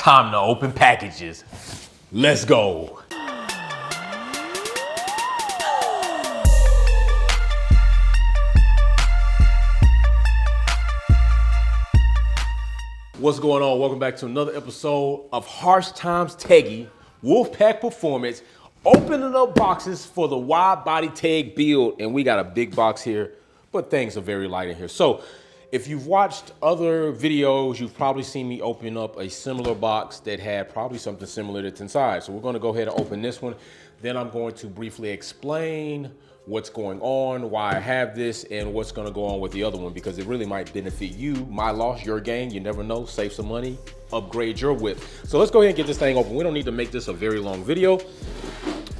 Time to open packages. Let's go. What's going on? Welcome back to another episode of Harsh Times Teggy Wolfpack Performance, opening up boxes for the Widebody tag build. And we got a big box here, but things are very light in here. So if you've watched other videos, you've probably seen me open up a similar box that had probably something similar that's inside. So we're gonna go ahead and open this one. Then I'm going to briefly explain what's going on, why I have this, and what's gonna go on with the other one, because it really might benefit you. My loss, your gain, you never know. Save some money, upgrade your whip. So let's go ahead and get this thing open. We don't need to make this a very long video.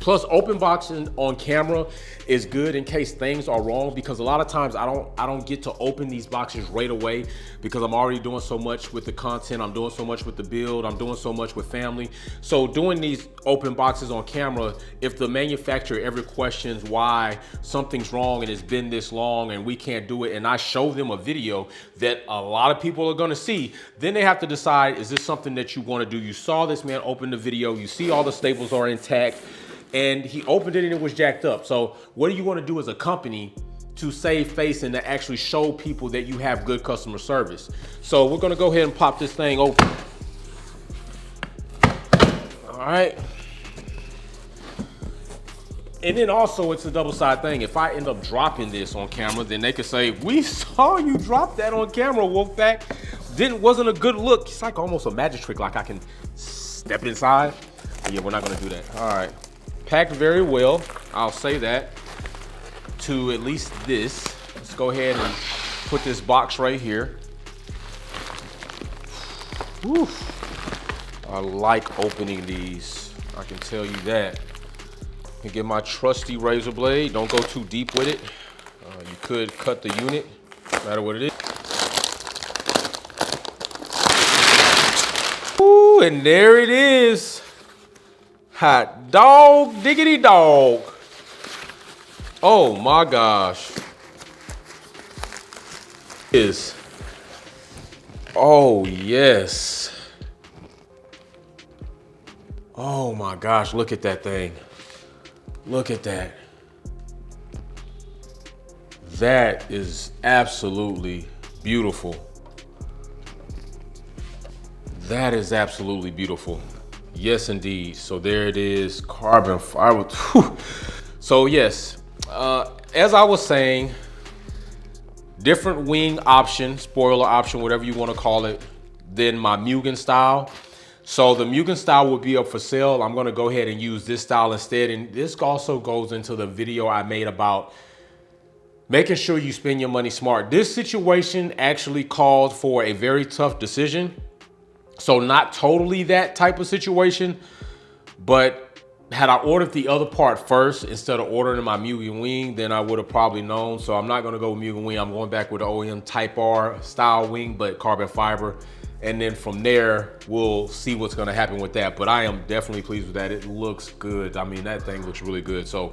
Plus, open boxing on camera is good in case things are wrong, because a lot of times I don't get to open these boxes right away because I'm already doing so much with the content, I'm doing so much with the build, I'm doing so much with family. So doing these open boxes on camera, if the manufacturer ever questions why something's wrong and it's been this long and we can't do it, and I show them a video that a lot of people are gonna see, then they have to decide, is this something that you wanna do? You saw this man open the video, you see all the staples are intact, and he opened it and it was jacked up. So what do you want to do as a company to save face and to actually show people that you have good customer service? So we're going to go ahead and pop this thing open. All right. And then also it's a double-sided thing. If I end up dropping this on camera, then they could say, we saw you drop that on camera, Wolfpack. Wasn't a good look. It's like almost a magic trick, like I can step inside. But yeah, we're not going to do that. All right. Packed very well, I'll say that, to at least this. Let's go ahead and put this box right here. Whew. I like opening these, I can tell you that. And get my trusty razor blade, don't go too deep with it. You could cut the unit, no matter what it is. Ooh, and there it is. Hot dog, diggity dog. Oh my gosh. Oh yes. Oh my gosh, look at that thing. Look at that. That is absolutely beautiful. That is absolutely beautiful. Yes, indeed. So there it is, carbon fiber. Whew. So yes, as I was saying, different wing option, spoiler option, whatever you want to call it, than my Mugen style. So the Mugen style will be up for sale. I'm going to go ahead and use this style instead. And this also goes into the video I made about making sure you spend your money smart. This situation actually called for a very tough decision. So not totally that type of situation, but had I ordered the other part first instead of ordering my Mugen wing, then I would have probably known. So I'm not gonna go with Mugen wing. I'm going back with the OEM Type R style wing, but carbon fiber. And then from there, we'll see what's gonna happen with that. But I am definitely pleased with that. It looks good. I mean, that thing looks really good. So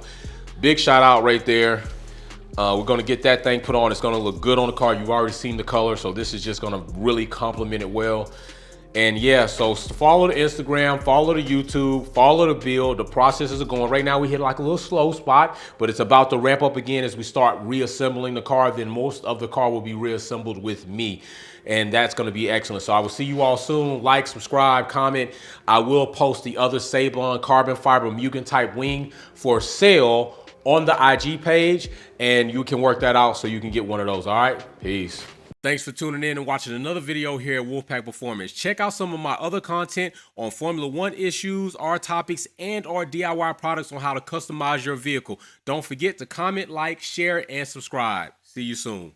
big shout out right there. We're gonna get that thing put on. It's gonna look good on the car. You've already seen the color, so this is just gonna really complement it well. And yeah, so follow the Instagram, follow the YouTube, follow the build. The processes are going. Right now we hit like a little slow spot, but it's about to ramp up again as we start reassembling the car. Then most of the car will be reassembled with me. And that's going to be excellent. So I will see you all soon. Like, subscribe, comment. I will post the other Sablon carbon fiber Mugen type wing for sale on the IG page. And you can work that out so you can get one of those. All right, peace. Thanks for tuning in and watching another video here at Wolfpack Performance. Check out some of my other content on Formula One issues, our topics, and our DIY products on how to customize your vehicle. Don't forget to comment, like, share, and subscribe. See you soon.